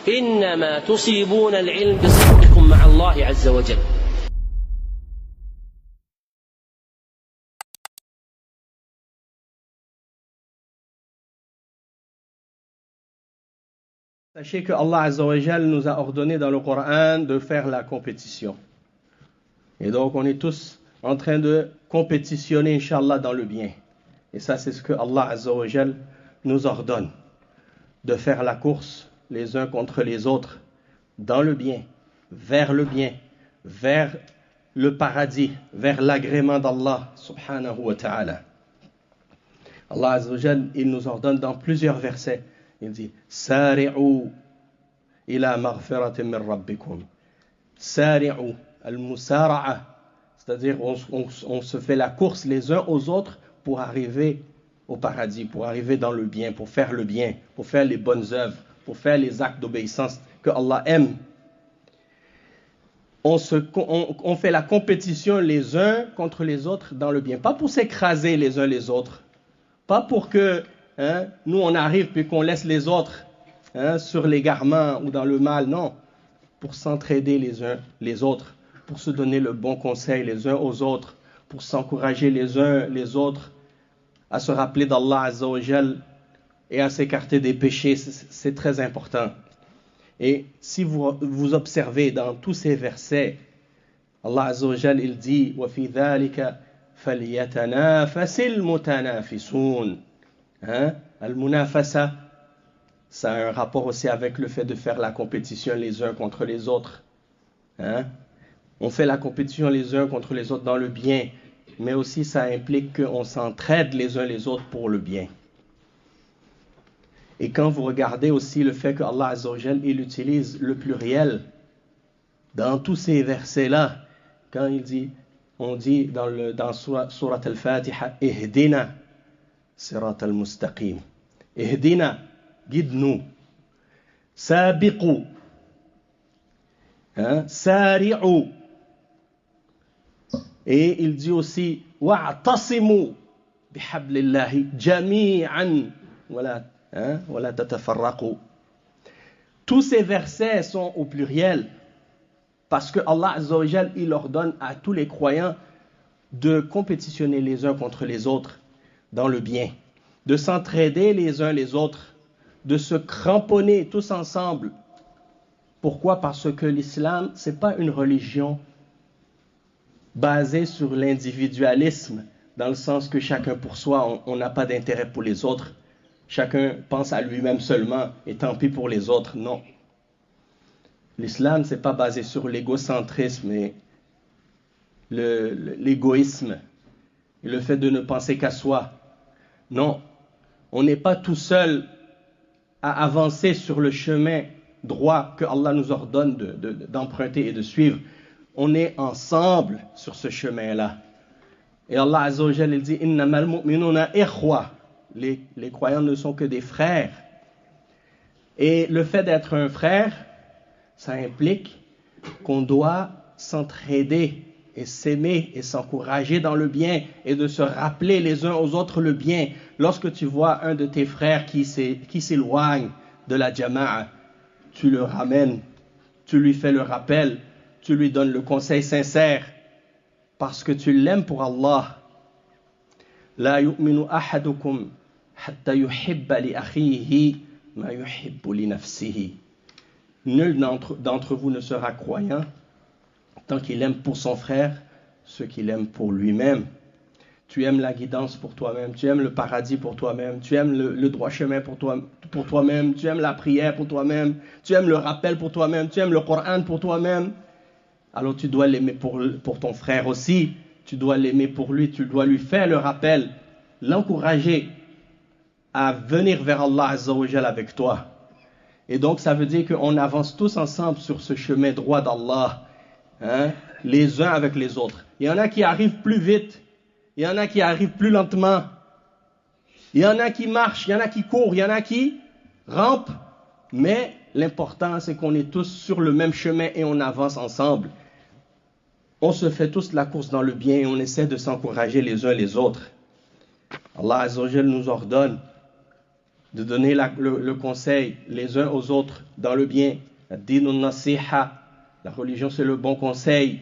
إنما تصيبون العلم بصدقكم مع الله عز وجل. Sachez que Allah Azza wa Jal nous a ordonné dans le Coran de faire la compétition. Et donc on est tous en train de compétitionner, Inch'Allah, dans le bien. Et ça, c'est ce que Allah Azza wa Jal nous ordonne. De faire la course les uns contre les autres dans le bien, vers le paradis, vers l'agrément d'Allah subhanahu wa ta'ala. Allah Azza wa Jal, il nous ordonne dans plusieurs versets. Il dit Sari'u ila maghfiratin min rabbikum. Sari'u al-musara'a, c'est-à-dire on se fait la course les uns aux autres pour arriver au paradis, pour arriver dans le bien, pour faire le bien, pour faire les bonnes œuvres, pour faire les actes d'obéissance que Allah aime. On fait la compétition les uns contre les autres dans le bien, pas pour s'écraser les uns les autres, pas pour que nous on arrive puis qu'on laisse les autres sur l'égarement ou dans le mal, non, pour s'entraider les uns les autres, pour se donner le bon conseil les uns aux autres, pour s'encourager les uns les autres à se rappeler d'Allah Azza wa Jal et à s'écarter des péchés. C'est très important. Et si vous observez dans tous ces versets, Allah Azza wa Jal, il dit وَفِي ذَلِكَ فَلْيَتَنَافَسِ الْمُتَنَافِسُونَ. Al-munafasa, ça a un rapport aussi avec le fait de faire la compétition les uns contre les autres. On fait la compétition les uns contre les autres dans le bien, mais aussi ça implique qu'on s'entraide les uns les autres pour le bien. Et quand vous regardez aussi le fait que Allah Azza wa Jal, il utilise le pluriel dans tous ces versets-là, quand on dit dans Surat Al-Fatiha, Ihdina Sirat al-Mustaqim. Ihdina, guide-nous. Sabiqu, Sari'u. Et il dit aussi wa'tasimu bihablillahi jami'an wala tatafarraqu. Tous ces versets sont au pluriel parce que Allah Azza wa Jal, il ordonne à tous les croyants de compétitionner les uns contre les autres dans le bien, de s'entraider les uns les autres, de se cramponner tous ensemble. Pourquoi? Parce que l'islam, c'est pas une religion basée sur l'individualisme, dans le sens que chacun pour soi, on n'a pas d'intérêt pour les autres. Chacun pense à lui-même seulement, et tant pis pour les autres. Non. L'islam, c'est pas basé sur l'égocentrisme et l'égoïsme, et le fait de ne penser qu'à soi. Non. On n'est pas tout seul à avancer sur le chemin droit que Allah nous ordonne d'emprunter et de suivre. On est ensemble sur ce chemin-là. Et Allah Azza wa Jalla, il dit innamal mu'minuna ikhwa. Les croyants ne sont que des frères. Et le fait d'être un frère, ça implique qu'on doit s'entraider et s'aimer et s'encourager dans le bien et de se rappeler les uns aux autres le bien. Lorsque tu vois un de tes frères qui s'éloigne de la jama'a, tu le ramènes, tu lui fais le rappel, tu lui donnes le conseil sincère parce que tu l'aimes pour Allah. La yu'minu ahadukum hatta yuhibba li akhihi ma yuhibbu li nafsihi. Nul d'entre vous ne sera croyant tant qu'il aime pour son frère ce qu'il aime pour lui-même. Tu aimes la guidance pour toi-même, tu aimes le paradis pour toi-même, tu aimes le droit chemin pour toi-même, tu aimes la prière pour toi-même, tu aimes le rappel pour toi-même, tu aimes le Coran pour toi-même. Alors tu dois l'aimer pour ton frère aussi, tu dois l'aimer pour lui, tu dois lui faire le rappel, l'encourager à venir vers Allah Azza wa Jal avec toi. Et donc ça veut dire qu'on avance tous ensemble sur ce chemin droit d'Allah, les uns avec les autres. Il y en a qui arrivent plus vite, il y en a qui arrivent plus lentement, il y en a qui marchent, il y en a qui courent, il y en a qui rampent, mais l'important c'est qu'on est tous sur le même chemin et on avance ensemble. On se fait tous la course dans le bien et on essaie de s'encourager les uns les autres. Allah Azza wa Jal nous ordonne de donner le conseil les uns aux autres dans le bien. Ad-dinu nasiha, la religion c'est le bon conseil.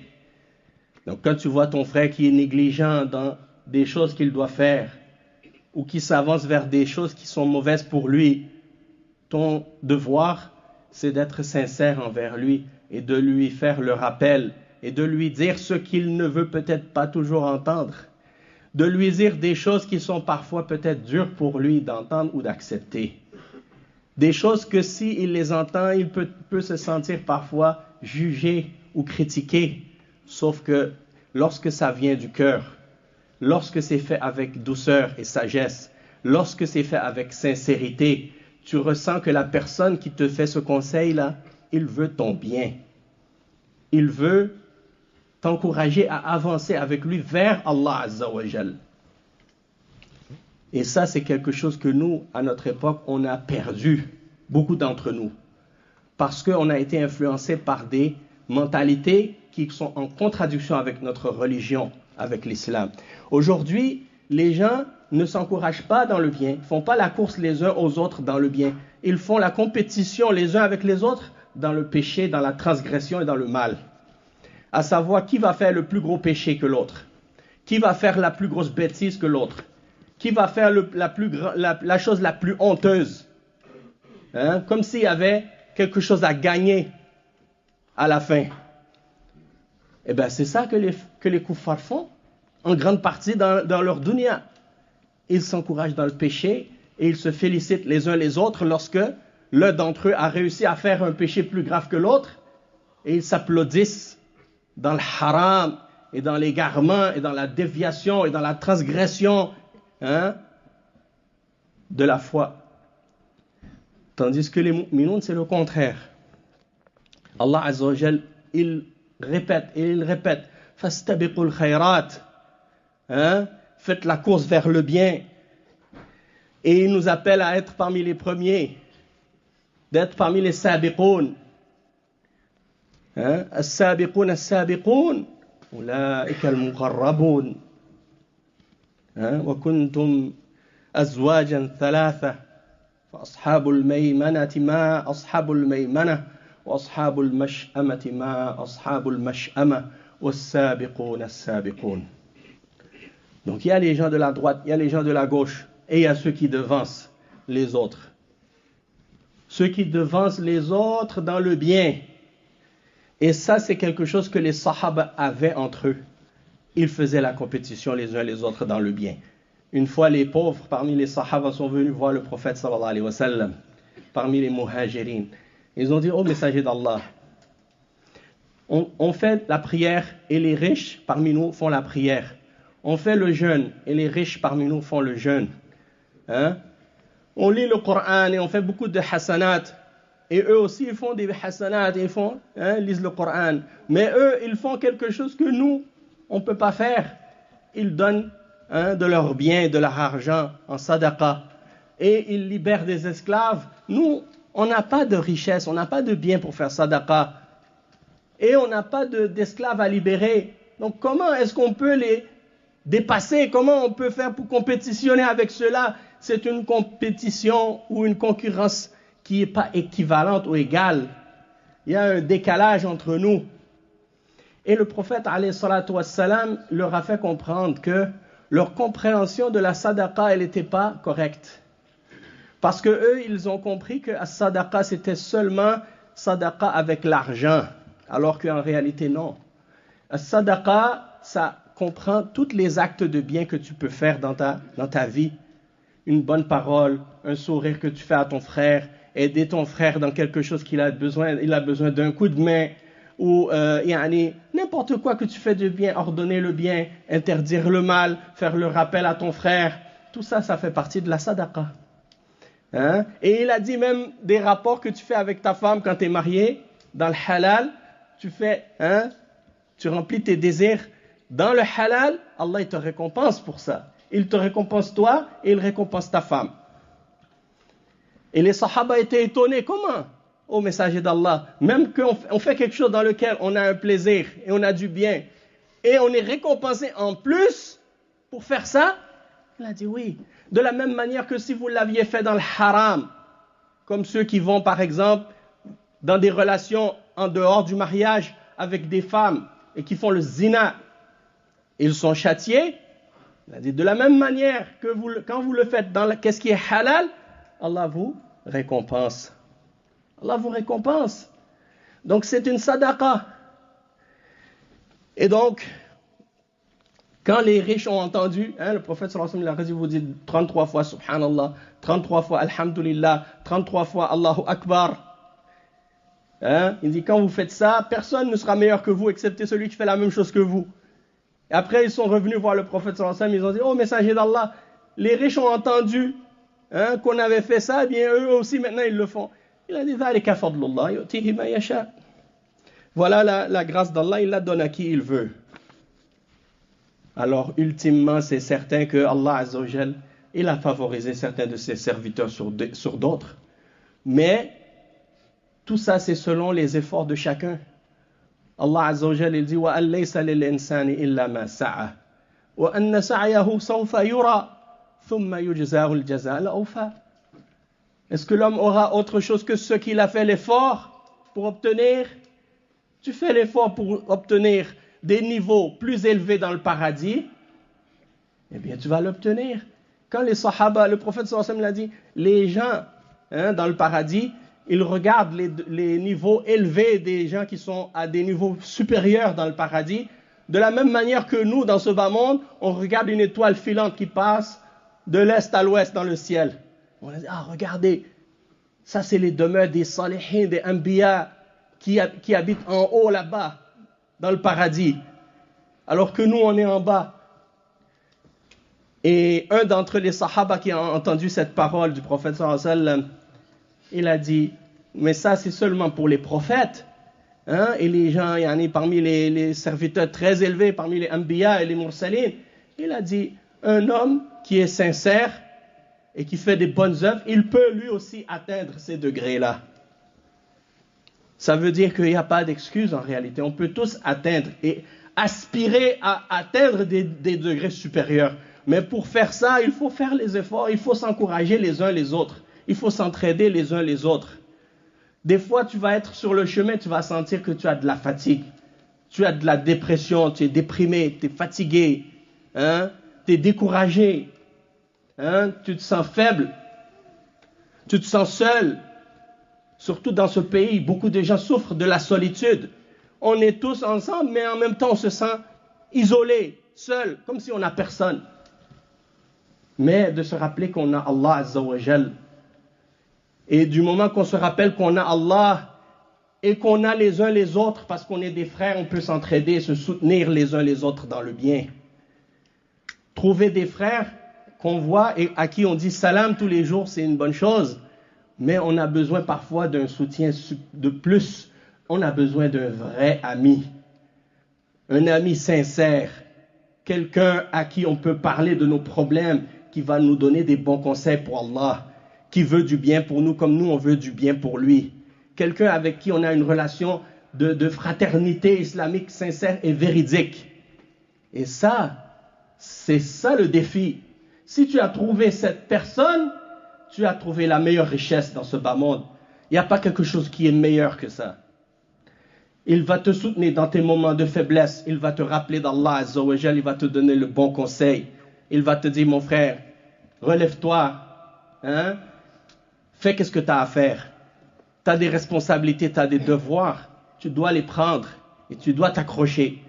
Donc quand tu vois ton frère qui est négligent dans des choses qu'il doit faire, ou qui s'avance vers des choses qui sont mauvaises pour lui, ton devoir, c'est d'être sincère envers lui et de lui faire le rappel et de lui dire ce qu'il ne veut peut-être pas toujours entendre, de lui dire des choses qui sont parfois peut-être dures pour lui d'entendre ou d'accepter. Des choses que s'il les entend, il peut se sentir parfois jugé ou critiqué, sauf que lorsque ça vient du cœur, lorsque c'est fait avec douceur et sagesse, lorsque c'est fait avec sincérité, tu ressens que la personne qui te fait ce conseil-là, il veut ton bien. Il veut t'encourager à avancer avec lui vers Allah Azza wa Jal. Et ça, c'est quelque chose que nous, à notre époque, on a perdu, beaucoup d'entre nous, parce qu'on a été influencés par des mentalités qui sont en contradiction avec notre religion, avec l'islam. Aujourd'hui, les gens ne s'encouragent pas dans le bien, ne font pas la course les uns aux autres dans le bien. Ils font la compétition les uns avec les autres dans le péché, dans la transgression et dans le mal. À savoir qui va faire le plus gros péché que l'autre, qui va faire la plus grosse bêtise que l'autre, qui va faire la chose la plus honteuse. Comme s'il y avait quelque chose à gagner à la fin. Eh bien, c'est ça que les kuffars font, en grande partie dans leur dunya. Ils s'encouragent dans le péché et ils se félicitent les uns les autres lorsque l'un d'entre eux a réussi à faire un péché plus grave que l'autre, et ils s'applaudissent dans le haram et dans l'égarement et dans la déviation et dans la transgression de la foi. Tandis que les mu'minoun, c'est le contraire. Allah Azza wa Jal, il répète et il répète, fastabiqul khayrat, faites la course vers le bien. Et il nous appelle à être parmi les premiers, d'être parmi les sabiqoun. As-sabiqoun, as-sabiqoun, ulaika al-muqarraboun. Wa kuntum azwajan thalatha, fa ashabul maymanati ma ashabul maymana, wa ashabul mash'amati ma ashabul mash'ama, was-sabiqoun, as-sabiqoun. Donc il y a les gens de la droite, il y a les gens de la gauche, et il y a ceux qui devancent les autres. Ceux qui devancent les autres dans le bien. Et ça, c'est quelque chose que les sahaba avaient entre eux. Ils faisaient la compétition les uns les autres dans le bien. Une fois, les pauvres parmi les sahaba sont venus voir le prophète sallallahu alayhi wa sallam, parmi les muhajirin. Ils ont dit, ô messager d'Allah, on fait la prière et les riches parmi nous font la prière. On fait le jeûne et les riches parmi nous font le jeûne. On lit le Coran et on fait beaucoup de hasanat. Et eux aussi, ils font des hasanat et ils lisent le Coran. Mais eux, ils font quelque chose que nous, on ne peut pas faire. Ils donnent de leur bien, de leur argent en sadaqa. Et ils libèrent des esclaves. Nous, on n'a pas de richesse, on n'a pas de bien pour faire sadaqa. Et on n'a pas d'esclaves à libérer. Donc comment est-ce qu'on peut les dépasser? Comment on peut faire pour compétitionner avec ceux-là? C'est une compétition ou une concurrence qui n'est pas équivalente ou égale. Il y a un décalage entre nous. Et le prophète alayhi salatu wassalam leur a fait comprendre que leur compréhension de la sadaqa, elle n'était pas correcte. Parce que eux, ils ont compris que la sadaqa, c'était seulement sadaqa avec l'argent. Alors qu'en réalité, non. La sadaqa, ça comprend tous les actes de bien que tu peux faire dans ta vie. Une bonne parole, un sourire que tu fais à ton frère, aider ton frère dans quelque chose qu'il a besoin, il a besoin d'un coup de main, ou n'importe quoi que tu fais de bien, ordonner le bien, interdire le mal, faire le rappel à ton frère, tout ça, ça fait partie de la sadaqa. Et il a dit même des rapports que tu fais avec ta femme quand tu es marié, dans le halal, tu remplis tes désirs. Dans le halal, Allah il te récompense pour ça. Il te récompense toi et il récompense ta femme. Et les sahaba étaient étonnés. Comment? Ô messager d'Allah, même qu'on fait quelque chose dans lequel on a un plaisir et on a du bien, et on est récompensé en plus pour faire ça, Il a dit oui. De la même manière que si vous l'aviez fait dans le haram, comme ceux qui vont par exemple dans des relations en dehors du mariage avec des femmes et qui font le zina, ils sont châtiés. Il a dit de la même manière que quand vous le faites dans qu'est-ce qui est halal, Allah vous récompense. Allah vous récompense. Donc c'est une sadaqa. Et donc, quand les riches ont entendu, le prophète sallallahu alayhi wa sallam, il a vous dit 33 fois subhanallah, 33 fois alhamdulillah, 33 fois Allahu Akbar. Il dit quand vous faites ça, personne ne sera meilleur que vous excepté celui qui fait la même chose que vous. Et après ils sont revenus voir le prophète sallallahu alayhi wa sallam, ils ont dit oh messager d'Allah, les riches ont entendu qu'on avait fait ça, eh bien eux aussi maintenant ils le font. Il a dit dhalika fadlullah yu'tihi ma yasha. Voilà la grâce d'Allah, il la donne à qui il veut. Alors ultimement c'est certain que Allah Azza wa Jal, il a favorisé certains de ses serviteurs sur d'autres. Mais tout ça, c'est selon les efforts de chacun. Allah Azza wa Jal, il dit wa an laysa lil insani illa ma sa'a wa anna sa'yahu sawfa yura thumma yujzahu al jazaa al awfa. Est-ce que l'homme aura autre chose que ce qu'il a fait l'effort pour obtenir? Tu fais l'effort pour obtenir des niveaux plus élevés dans le paradis, eh bien tu vas l'obtenir. Quand les sahaba, le prophète sallallahu alayhi wa sallam l'a dit, les gens dans le paradis, ils regardent les niveaux élevés des gens qui sont à des niveaux supérieurs dans le paradis, de la même manière que nous, dans ce bas monde, on regarde une étoile filante qui passe de l'est à l'ouest dans le ciel. On a dit, regardez, ça c'est les demeures des salihin, des anbiya, qui habitent en haut là-bas, dans le paradis, alors que nous on est en bas. Et un d'entre les sahaba qui a entendu cette parole du prophète sallallahu alayhi wa sallam, il a dit, mais ça c'est seulement pour les prophètes, et les gens, parmi les serviteurs très élevés, parmi les anbiya et les mursalin. Il a dit, un homme qui est sincère et qui fait des bonnes œuvres, il peut lui aussi atteindre ces degrés-là. Ça veut dire qu'il n'y a pas d'excuse en réalité. On peut tous atteindre et aspirer à atteindre des degrés supérieurs. Mais pour faire ça, il faut faire les efforts, il faut s'encourager les uns les autres. Il faut s'entraider les uns les autres. Des fois, tu vas être sur le chemin, tu vas sentir que tu as de la fatigue. Tu as de la dépression, tu es déprimé, tu es fatigué, tu es découragé, tu te sens faible, tu te sens seul. Surtout dans ce pays, beaucoup de gens souffrent de la solitude. On est tous ensemble, mais en même temps, on se sent isolé, seul, comme si on n'a personne. Mais de se rappeler qu'on a Allah Azza wa Jal. Et du moment qu'on se rappelle qu'on a Allah et qu'on a les uns les autres, parce qu'on est des frères, on peut s'entraider, se soutenir les uns les autres dans le bien. Trouver des frères qu'on voit et à qui on dit salam tous les jours, c'est une bonne chose. Mais on a besoin parfois d'un soutien de plus. On a besoin d'un vrai ami. Un ami sincère. Quelqu'un à qui on peut parler de nos problèmes, qui va nous donner des bons conseils pour Allah, qui veut du bien pour nous comme nous on veut du bien pour lui. Quelqu'un avec qui on a une relation de fraternité islamique sincère et véridique. Et ça, c'est ça le défi. Si tu as trouvé cette personne, tu as trouvé la meilleure richesse dans ce bas monde. Il n'y a pas quelque chose qui est meilleur que ça. Il va te soutenir dans tes moments de faiblesse. Il va te rappeler d'Allah Azza wa Jal. Il va te donner le bon conseil. Il va te dire, mon frère, relève-toi. Fais qu'est-ce que tu as à faire. Tu as des responsabilités, tu as des devoirs. Tu dois les prendre et tu dois t'accrocher.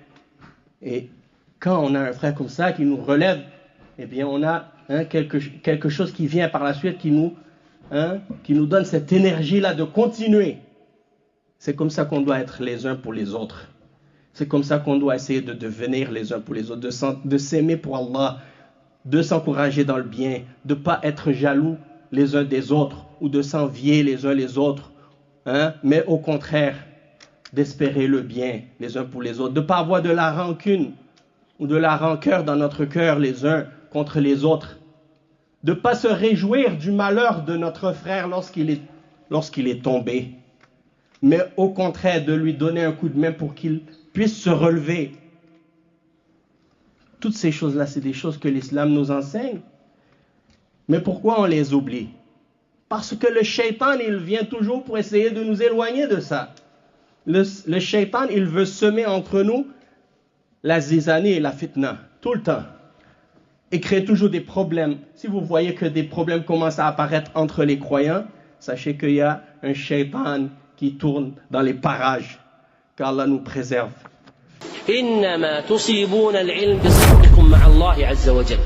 Et quand on a un frère comme ça qui nous relève, eh bien on a quelque chose qui vient par la suite qui nous donne cette énergie-là de continuer. C'est comme ça qu'on doit être les uns pour les autres. C'est comme ça qu'on doit essayer de devenir les uns pour les autres, de s'aimer pour Allah, de s'encourager dans le bien, de ne pas être jaloux les uns des autres ou de s'envier les uns les autres, mais au contraire, d'espérer le bien les uns pour les autres, de ne pas avoir de la rancune ou de la rancœur dans notre cœur les uns contre les autres, de ne pas se réjouir du malheur de notre frère lorsqu'il est tombé, mais au contraire de lui donner un coup de main pour qu'il puisse se relever. Toutes ces choses-là, c'est des choses que l'islam nous enseigne. Mais pourquoi on les oublie? Parce que le shaitan, il vient toujours pour essayer de nous éloigner de ça. Le shaitan, il veut semer entre nous la zizanie et la fitna, tout le temps. Et créer toujours des problèmes. Si vous voyez que des problèmes commencent à apparaître entre les croyants, sachez qu'il y a un shaitan qui tourne dans les parages. Qu'Allah nous préserve. إنما تصيبون العلم بصدقكم مع الله عز وجل